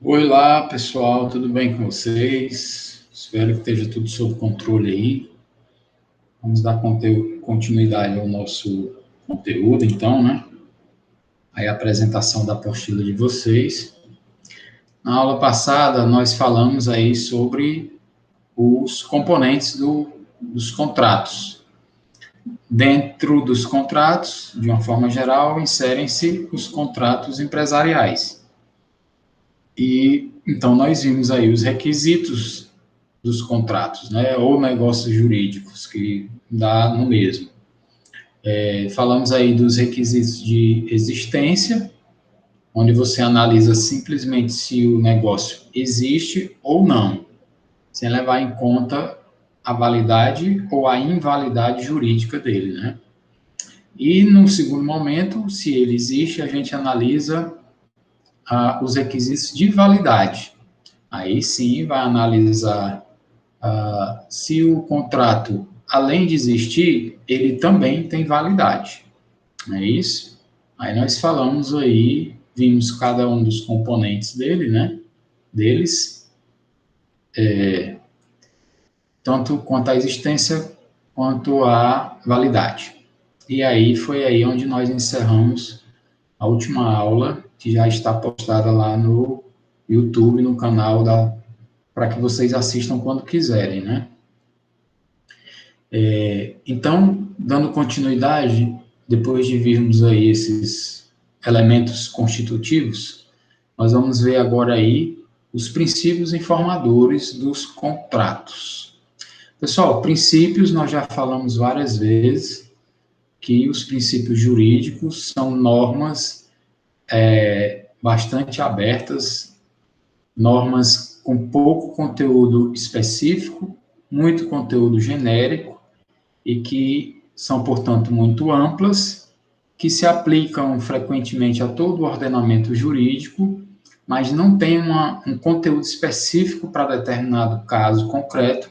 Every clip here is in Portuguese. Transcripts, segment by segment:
Oi lá, pessoal, tudo bem com vocês? Espero que esteja tudo sob controle aí. Vamos dar continuidade ao nosso conteúdo, então, né? Aí a apresentação da apostila de vocês. Na aula passada, nós falamos aí sobre os componentes dos contratos. Dentro dos contratos, de uma forma geral, inserem-se os contratos empresariais. E então nós vimos aí os requisitos dos contratos, né, ou negócios jurídicos, que dá no mesmo. Falamos aí dos requisitos de existência, onde você analisa simplesmente se o negócio existe ou não, sem levar em conta a validade ou a invalidade jurídica dele, né? E no segundo momento, se ele existe, a gente analisa os requisitos de validade. Aí sim vai analisar se o contrato, além de existir, ele também tem validade. Não é isso? Aí nós falamos aí, vimos cada um dos componentes dele, né? Deles, tanto quanto a existência, quanto a validade. E aí foi aí onde nós encerramos a última aula, que já está postada lá no YouTube, no canal para que vocês assistam quando quiserem, né? Então, dando continuidade, depois de virmos aí esses elementos constitutivos, nós vamos ver agora aí os princípios informadores dos contratos. Pessoal, princípios nós já falamos várias vezes que os princípios jurídicos são normas bastante abertas, normas com pouco conteúdo específico, muito conteúdo genérico, e que são, portanto, muito amplas, que se aplicam frequentemente a todo o ordenamento jurídico, mas não têm um conteúdo específico para determinado caso concreto,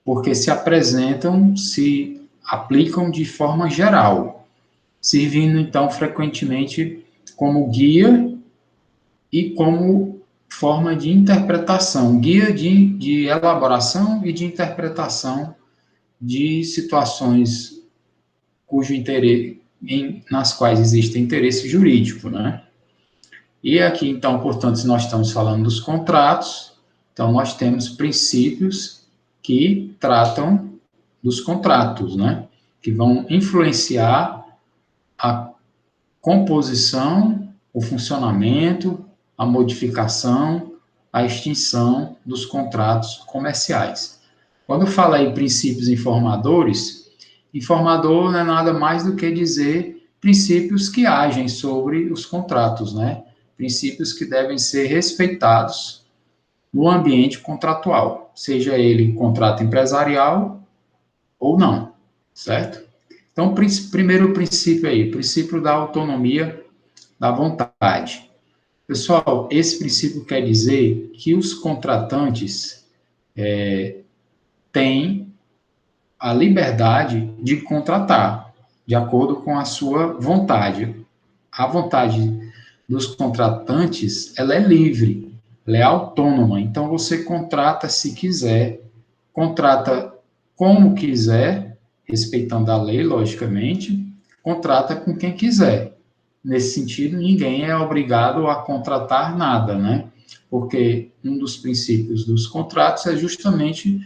porque se apresentam, se aplicam de forma geral, servindo, então, frequentemente como guia e como forma de interpretação, guia de elaboração e de interpretação de situações cujo interesse, nas quais existe interesse jurídico, né? E aqui, então, portanto, se nós estamos falando dos contratos, então nós temos princípios que tratam dos contratos, né? Que vão influenciar a composição, o funcionamento, a modificação, a extinção dos contratos comerciais. Quando fala em princípios informadores, informador não é nada mais do que dizer princípios que agem sobre os contratos, né? Princípios que devem ser respeitados no ambiente contratual, seja ele contrato empresarial ou não, certo? Então, primeiro princípio aí, princípio da autonomia da vontade. Pessoal, esse princípio quer dizer que os contratantes têm a liberdade de contratar, de acordo com a sua vontade. A vontade dos contratantes, ela é livre, ela é autônoma. Então, você contrata se quiser, contrata como quiser, respeitando a lei, logicamente, contrata com quem quiser. Nesse sentido, ninguém é obrigado a contratar nada, né? Porque um dos princípios dos contratos é justamente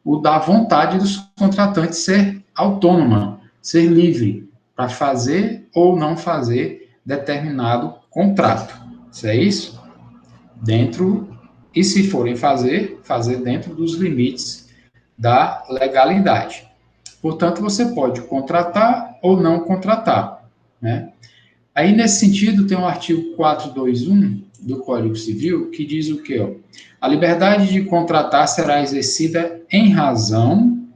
o da vontade dos contratantes ser autônoma, ser livre para fazer ou não fazer determinado contrato. Isso é isso? Dentro, e se forem fazer, fazer dentro dos limites da legalidade. Portanto, você pode contratar ou não contratar, né? Aí, nesse sentido, tem o artigo 421 do Código Civil, que diz o quê? Ó? A liberdade de contratar será exercida em razão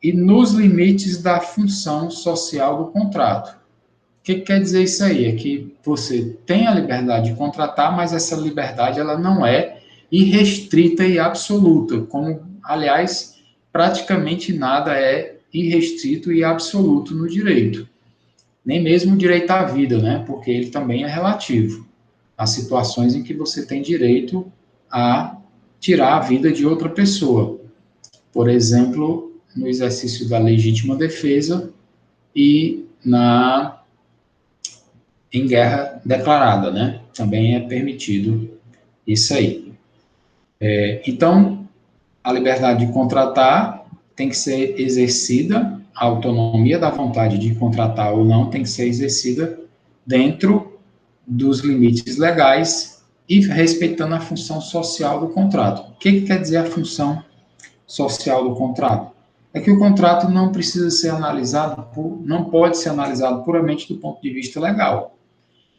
e nos limites da função social do contrato. O que quer dizer isso aí? É que você tem a liberdade de contratar, mas essa liberdade ela não é irrestrita e absoluta, como, aliás, praticamente nada é irrestrito e absoluto no direito. Nem mesmo o direito à vida, né? Porque ele também é relativo. Há situações em que você tem direito a tirar a vida de outra pessoa. Por exemplo, no exercício da legítima defesa e em guerra declarada, né? Também é permitido isso aí. Então, a liberdade de contratar tem que ser exercida, a autonomia da vontade de contratar ou não tem que ser exercida dentro dos limites legais e respeitando a função social do contrato. O que quer dizer a função social do contrato? É que o contrato não precisa ser analisado, não pode ser analisado puramente do ponto de vista legal,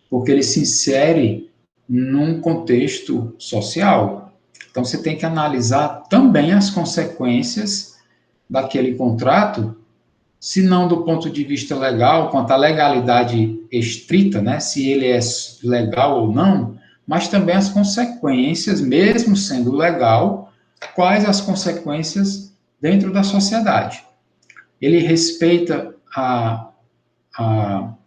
porque ele se insere num contexto social. Então, você tem que analisar também as consequências daquele contrato, se não do ponto de vista legal, quanto à legalidade estrita, né, se ele é legal ou não, mas também as consequências, mesmo sendo legal, quais as consequências dentro da sociedade. Ele respeita a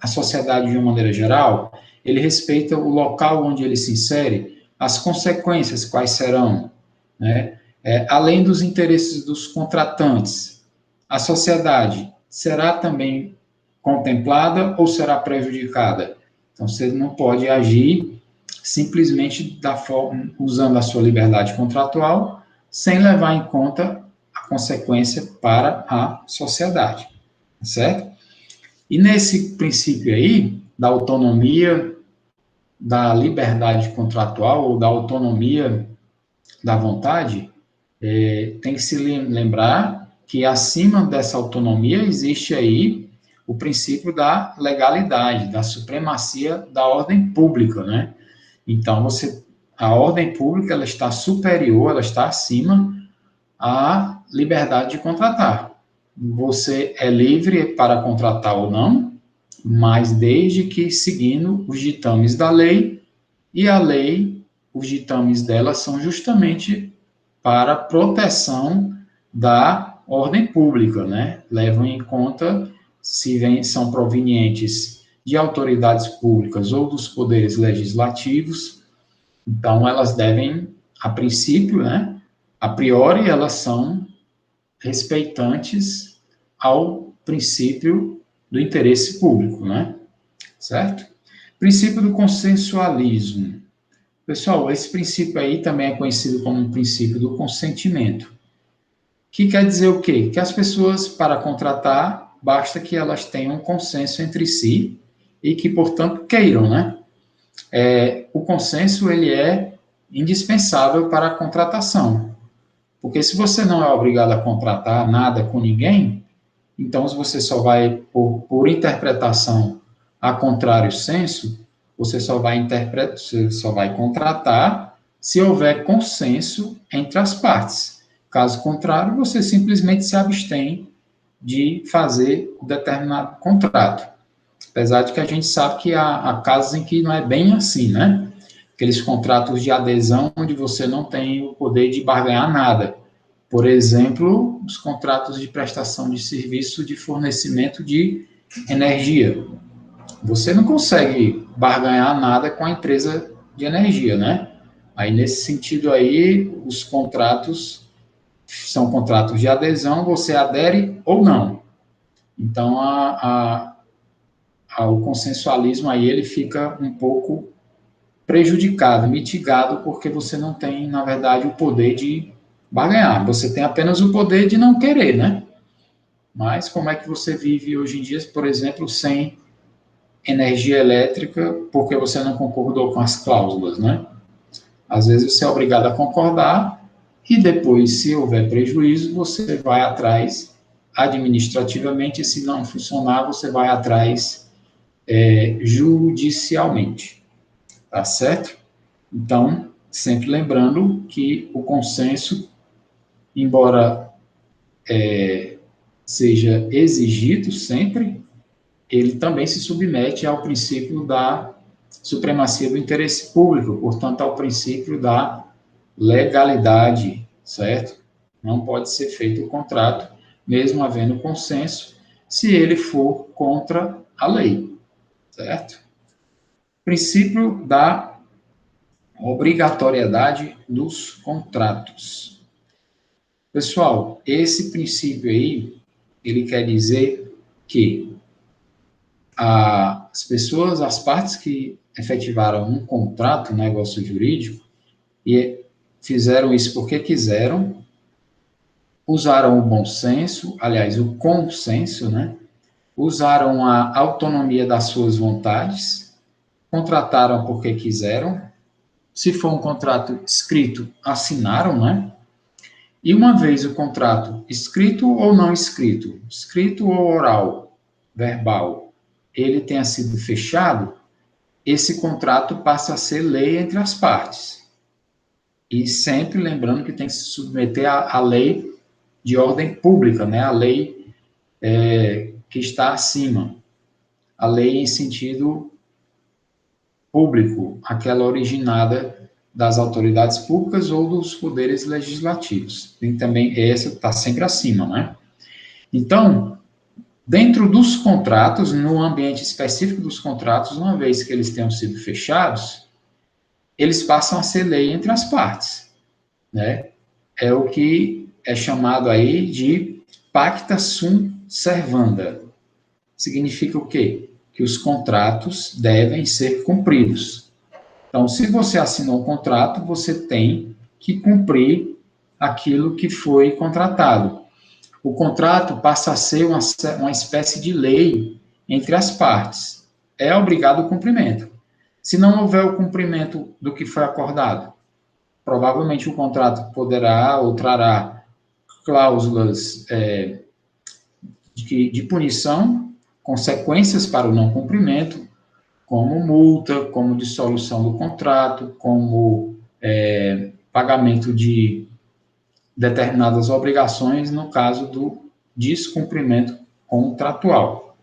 sociedade de uma maneira geral, ele respeita o local onde ele se insere, as consequências quais serão, né? Além dos interesses dos contratantes, a sociedade será também contemplada ou será prejudicada? Então, você não pode agir simplesmente usando a sua liberdade contratual, sem levar em conta a consequência para a sociedade, certo? E nesse princípio aí, da autonomia, da liberdade contratual ou da autonomia da vontade, tem que se lembrar que acima dessa autonomia existe aí o princípio da legalidade, da supremacia da ordem pública, né? Então, a ordem pública ela está superior, ela está acima à liberdade de contratar. Você é livre para contratar ou não, mas desde que seguindo os ditames da lei, e a lei, os ditames dela são justamente para proteção da ordem pública, né? Levam em conta se são provenientes de autoridades públicas ou dos poderes legislativos, então elas devem, a princípio, né? A priori, elas são respeitantes ao princípio do interesse público, né? Certo? Princípio do consensualismo. Pessoal, esse princípio aí também é conhecido como o princípio do consentimento. Que quer dizer o quê? Que as pessoas, para contratar, basta que elas tenham um consenso entre si e que, portanto, queiram, né? O consenso, ele é indispensável para a contratação. Porque se você não é obrigado a contratar nada com ninguém, então você só vai, por interpretação a contrário senso, você só vai contratar se houver consenso entre as partes. Caso contrário, você simplesmente se abstém de fazer o determinado contrato. Apesar de que a gente sabe que há casos em que não é bem assim, né? Aqueles contratos de adesão onde você não tem o poder de barganhar nada. Por exemplo, os contratos de prestação de serviço de fornecimento de energia. Você não consegue barganhar nada com a empresa de energia, né? Aí, nesse sentido aí, os contratos são contratos de adesão, você adere ou não. Então, o consensualismo aí, ele fica um pouco prejudicado, mitigado, porque você não tem, na verdade, o poder de barganhar. Você tem apenas o poder de não querer, né? Mas como é que você vive hoje em dia, por exemplo, sem energia elétrica porque você não concordou com as cláusulas, né? Às vezes você é obrigado a concordar e depois, se houver prejuízo, você vai atrás administrativamente e se não funcionar, você vai atrás judicialmente, tá certo? Então, sempre lembrando que o consenso, embora seja exigido sempre, ele também se submete ao princípio da supremacia do interesse público, portanto, ao princípio da legalidade, certo? Não pode ser feito o contrato, mesmo havendo consenso, se ele for contra a lei, certo? Princípio da Obrigatoriedade dos contratos. Pessoal, esse princípio aí, ele quer dizer que as pessoas, as partes que efetivaram um contrato, um negócio jurídico, e fizeram isso porque quiseram, usaram o bom senso, aliás, o consenso, né? Usaram a autonomia das suas vontades, contrataram porque quiseram, se for um contrato escrito, assinaram, né? E uma vez o contrato escrito ou não escrito, escrito ou oral, verbal, ele tenha sido fechado, esse contrato passa a ser lei entre as partes. E sempre lembrando que tem que se submeter à lei de ordem pública, né? A lei que está acima. A lei em sentido público, aquela originada das autoridades públicas ou dos poderes legislativos. Tem também essa está sempre acima, né? Então, dentro dos contratos, no ambiente específico dos contratos, uma vez que eles tenham sido fechados, eles passam a ser lei entre as partes, né? É o que é chamado aí de pacta sunt servanda. Significa o quê? Que os contratos devem ser cumpridos. Então, se você assinou um contrato, você tem que cumprir aquilo que foi contratado. O contrato passa a ser uma espécie de lei entre as partes. É obrigado o cumprimento. Se não houver o cumprimento do que foi acordado, provavelmente o contrato poderá ou trará cláusulas de punição, consequências para o não cumprimento, como multa, como dissolução do contrato, como pagamento de determinadas obrigações no caso do descumprimento contratual.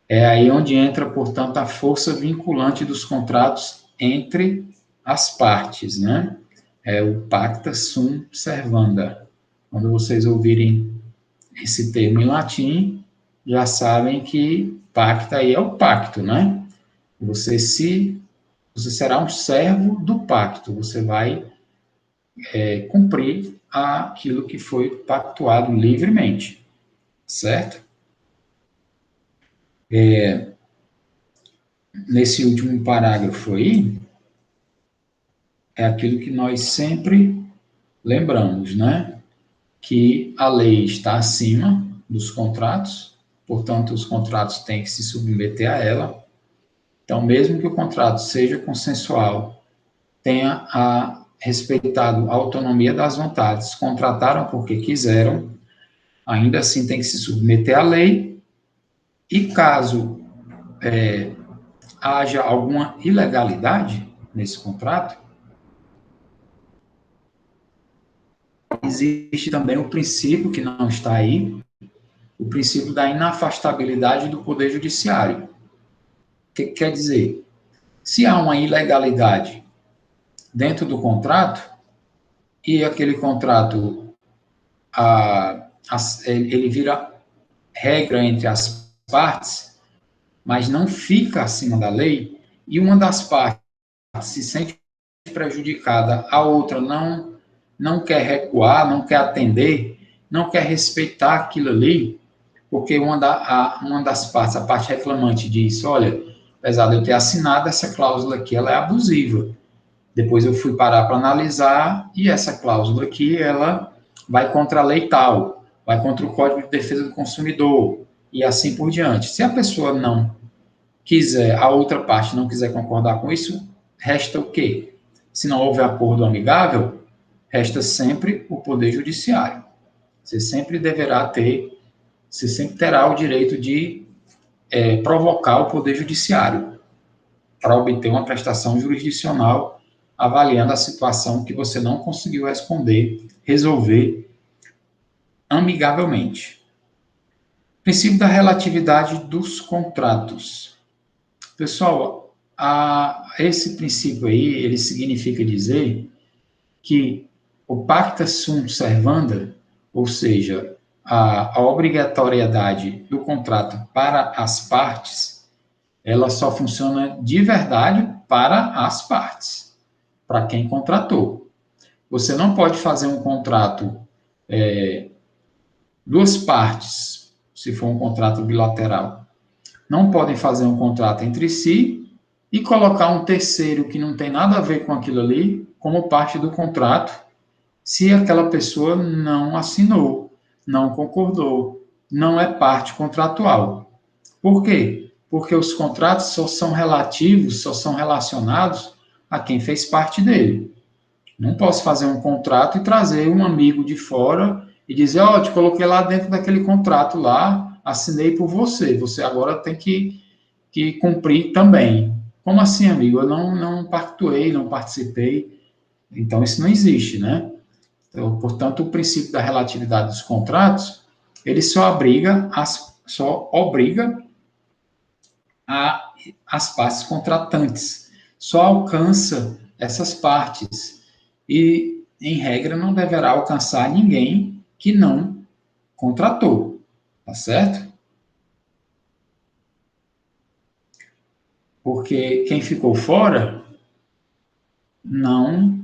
É aí onde entra, portanto, a força vinculante dos contratos entre as partes, né? É o pacta sunt servanda. Quando vocês ouvirem esse termo em latim, já sabem que pacta aí é o pacto, né? Você será um servo do pacto, você vai cumprir aquilo que foi pactuado livremente, certo? Nesse último parágrafo aí, é aquilo que nós sempre lembramos, né? Que a lei está acima dos contratos, portanto, os contratos têm que se submeter a ela. Então, mesmo que o contrato seja consensual, tenha respeitado a autonomia das vontades, contrataram porque quiseram, ainda assim tem que se submeter à lei, e caso haja alguma ilegalidade nesse contrato, existe também o princípio, que não está aí, o princípio da inafastabilidade do Poder Judiciário. O que quer dizer? Se há uma ilegalidade dentro do contrato, e aquele contrato ele vira regra entre as partes, mas não fica acima da lei, e uma das partes se sente prejudicada, a outra não quer recuar, não quer atender, não quer respeitar aquilo ali, porque uma das partes, a parte reclamante, diz: olha, apesar de eu ter assinado essa cláusula aqui, ela é abusiva. Depois eu fui parar para analisar, e essa cláusula aqui, ela vai contra a lei tal, vai contra o Código de Defesa do Consumidor, e assim por diante. Se a pessoa não quiser, a outra parte não quiser concordar com isso, resta o quê? Se não houver acordo amigável, resta sempre o Poder Judiciário. Você sempre terá o direito de provocar o Poder Judiciário para obter uma prestação jurisdicional avaliando a situação que você não conseguiu resolver amigavelmente. Princípio da relatividade dos contratos. Pessoal, esse princípio aí, ele significa dizer que o pacta sunt servanda, ou seja, a obrigatoriedade do contrato para as partes, ela só funciona de verdade para as partes. para quem contratou. Você não pode fazer um contrato, duas partes, se for um contrato bilateral, não podem fazer um contrato entre si e colocar um terceiro que não tem nada a ver com aquilo ali como parte do contrato, se aquela pessoa não assinou, não concordou, não é parte contratual. Por quê? Porque os contratos só são relativos, só são relacionados a quem fez parte dele. Não posso fazer um contrato e trazer um amigo de fora e dizer, ó, te coloquei lá dentro daquele contrato lá, assinei por você, você agora tem que cumprir também. Como assim, amigo? Eu não pactuei, não participei. Então, isso não existe, né? Então, portanto, o princípio da relatividade dos contratos, ele só obriga as partes contratantes, só alcança essas partes e, em regra, não deverá alcançar ninguém que não contratou, tá certo? Porque quem ficou fora não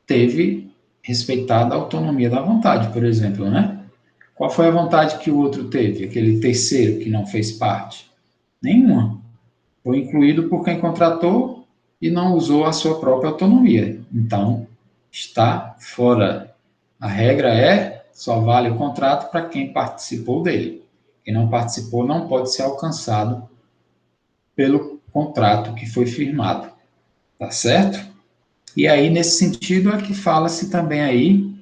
teve respeitada a autonomia da vontade, por exemplo, né? Qual foi a vontade que o outro teve, aquele terceiro que não fez parte? Nenhuma. Foi incluído por quem contratou e não usou a sua própria autonomia. Então, está fora. A regra é só vale o contrato para quem participou dele. Quem não participou não pode ser alcançado pelo contrato que foi firmado. Tá certo? E aí, nesse sentido, é que fala-se também aí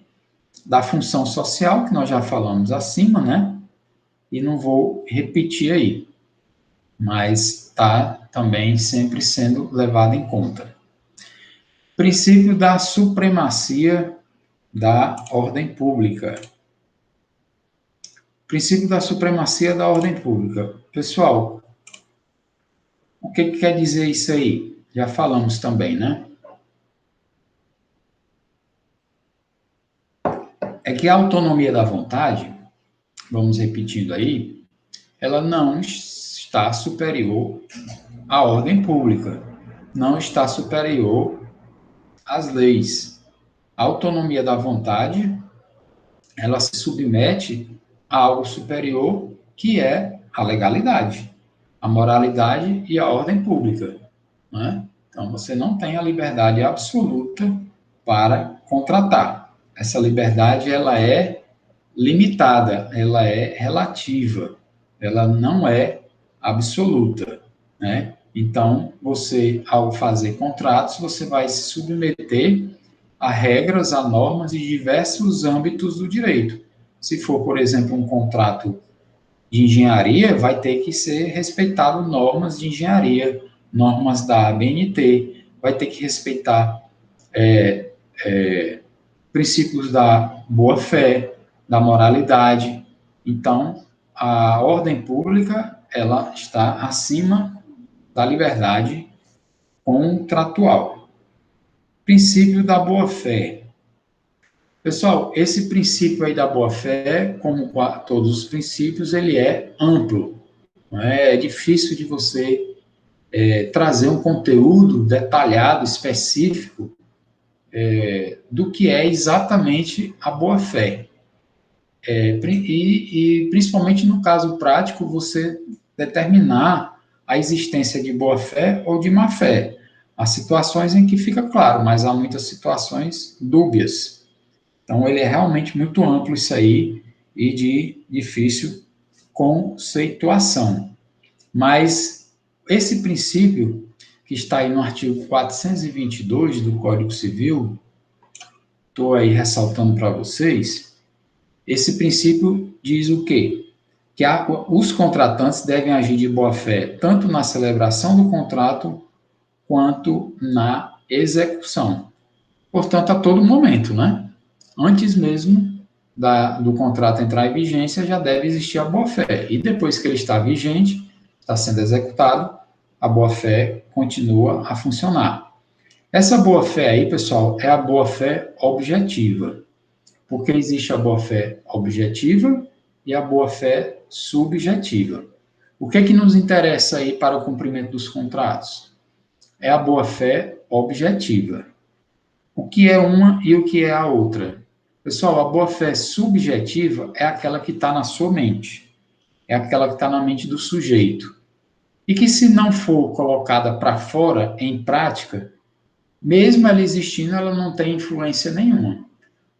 da função social, que nós já falamos acima, né? E não vou repetir aí, mas está também sempre sendo levado em conta. Princípio da supremacia da ordem pública. Princípio da supremacia da ordem pública. Pessoal, o que quer dizer isso aí? Já falamos também, né? É que a autonomia da vontade, vamos repetindo aí, ela não está superior à ordem pública, não está superior às leis. A autonomia da vontade, ela se submete a algo superior, que é a legalidade, a moralidade e a ordem pública, né? Então, você não tem a liberdade absoluta para contratar. Essa liberdade, ela é limitada, ela é relativa, ela não é absoluta, né? Então, você, ao fazer contratos, você vai se submeter a regras, a normas de diversos âmbitos do direito. Se for, por exemplo, um contrato de engenharia, vai ter que ser respeitado normas de engenharia, normas da ABNT, vai ter que respeitar princípios da boa-fé, da moralidade. Então, a ordem pública, ela está acima da liberdade contratual. Princípio da boa-fé. Pessoal, esse princípio aí da boa-fé, como todos os princípios, ele é amplo. Não é? É difícil de você trazer um conteúdo detalhado, específico, do que é exatamente a boa-fé. E principalmente no caso prático, você determinar a existência de boa-fé ou de má-fé. Há situações em que fica claro, mas há muitas situações dúbias. Então, ele é realmente muito amplo isso aí e de difícil conceituação. Mas esse princípio, que está aí no artigo 422 do Código Civil, estou aí ressaltando para vocês, esse princípio diz o quê? Que os contratantes devem agir de boa-fé tanto na celebração do contrato quanto na execução. Portanto, a todo momento, né? Antes mesmo do contrato entrar em vigência, já deve existir a boa-fé. E depois que ele está vigente, está sendo executado, a boa-fé continua a funcionar. Essa boa-fé aí, pessoal, é a boa-fé objetiva. Porque existe a boa-fé objetiva e a boa-fé subjetiva. O que é que nos interessa aí para o cumprimento dos contratos? É a boa-fé objetiva. O que é uma e o que é a outra? Pessoal, a boa-fé subjetiva é aquela que está na sua mente, é aquela que está na mente do sujeito. E que, se não for colocada para fora, em prática, mesmo ela existindo, ela não tem influência nenhuma.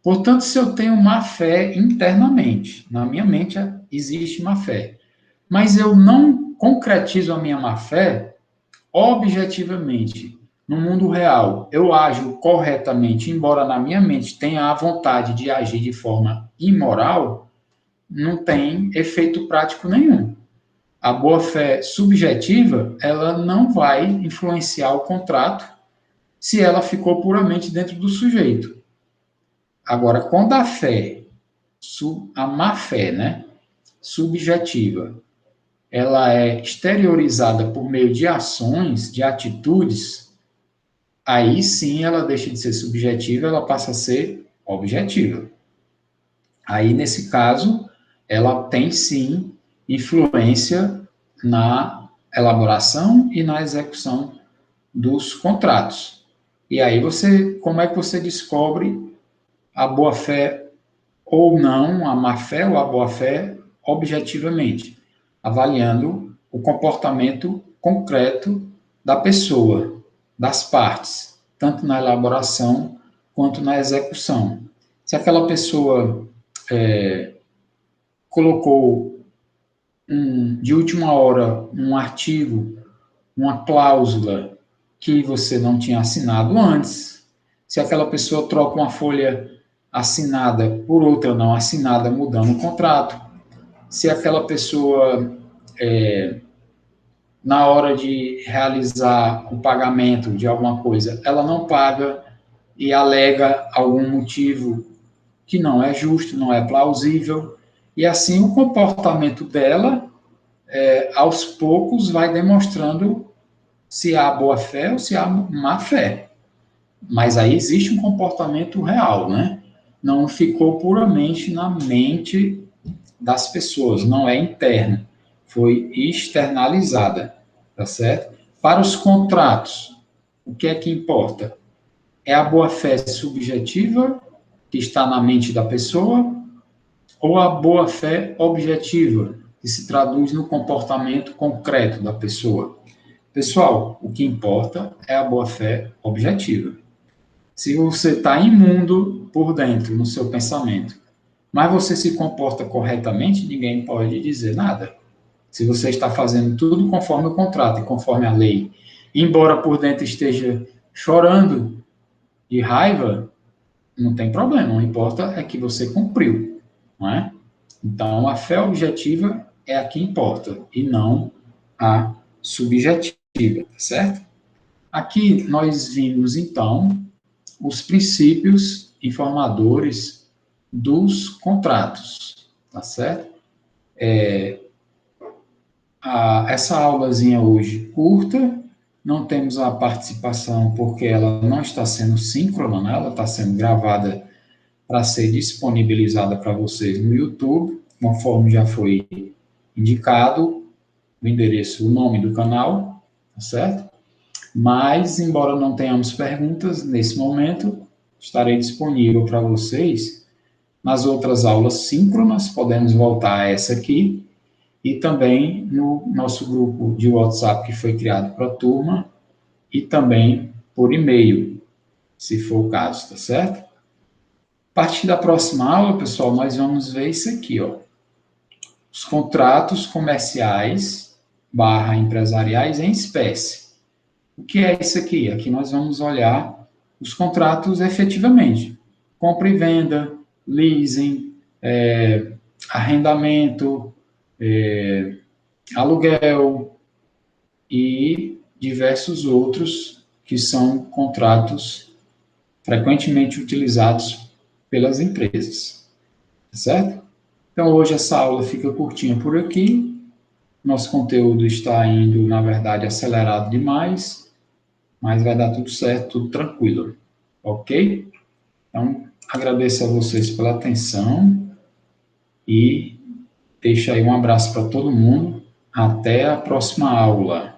Portanto, se eu tenho má fé internamente, na minha mente existe má fé, mas eu não concretizo a minha má fé objetivamente, no mundo real, eu ajo corretamente, embora na minha mente tenha a vontade de agir de forma imoral, não tem efeito prático nenhum. A boa-fé subjetiva, ela não vai influenciar o contrato se ela ficou puramente dentro do sujeito. Agora, quando a fé, a má-fé, né, subjetiva, ela é exteriorizada por meio de ações, de atitudes, aí sim ela deixa de ser subjetiva, ela passa a ser objetiva. Aí, nesse caso, ela tem sim influência na elaboração e na execução dos contratos. E aí como é que você descobre a boa-fé ou não, a má-fé ou a boa-fé objetivamente? Avaliando o comportamento concreto da pessoa, das partes, tanto na elaboração quanto na execução. Se aquela pessoa colocou de última hora um artigo, uma cláusula que você não tinha assinado antes, se aquela pessoa troca uma folha assinada por outra não assinada, mudando o contrato, se aquela pessoa, na hora de realizar o pagamento de alguma coisa, ela não paga e alega algum motivo que não é justo, não é plausível, e assim o comportamento dela, aos poucos, vai demonstrando se há boa fé ou se há má fé. Mas aí existe um comportamento real, né? Não ficou puramente na mente das pessoas, não é interna, foi externalizada, tá certo? Para os contratos, o que é que importa? É a boa-fé subjetiva, que está na mente da pessoa, ou a boa-fé objetiva, que se traduz no comportamento concreto da pessoa? Pessoal, o que importa é a boa-fé objetiva. Se você está imundo por dentro, no seu pensamento, mas você se comporta corretamente, ninguém pode dizer nada. Se você está fazendo tudo conforme o contrato e conforme a lei, embora por dentro esteja chorando de raiva, não tem problema. O que importa é que você cumpriu, não é? Então, a fé objetiva é a que importa e não a subjetiva, tá certo? Aqui nós vimos, então, os princípios informadores dos contratos, tá certo? Essa aulazinha hoje curta, não temos a participação porque ela não está sendo síncrona, né? Ela está sendo gravada para ser disponibilizada para vocês no YouTube, conforme já foi indicado, o endereço, o nome do canal, tá certo? Mas, embora não tenhamos perguntas nesse momento, estarei disponível para vocês nas outras aulas síncronas, podemos voltar a essa aqui, e também no nosso grupo de WhatsApp que foi criado para a turma, e também por e-mail, se for o caso, tá certo? A partir da próxima aula, pessoal, nós vamos ver isso aqui, ó. Os contratos comerciais / empresariais em espécie. O que é isso aqui? Aqui nós vamos olhar os contratos efetivamente. Compra e venda, leasing, arrendamento, aluguel e diversos outros que são contratos frequentemente utilizados pelas empresas, certo? Então, hoje essa aula fica curtinha por aqui. Nosso conteúdo está indo, na verdade, acelerado demais, mas vai dar tudo certo, tudo tranquilo, ok? Então, agradeço a vocês pela atenção e deixo aí um abraço para todo mundo. Até a próxima aula.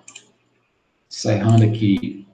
Encerrando aqui.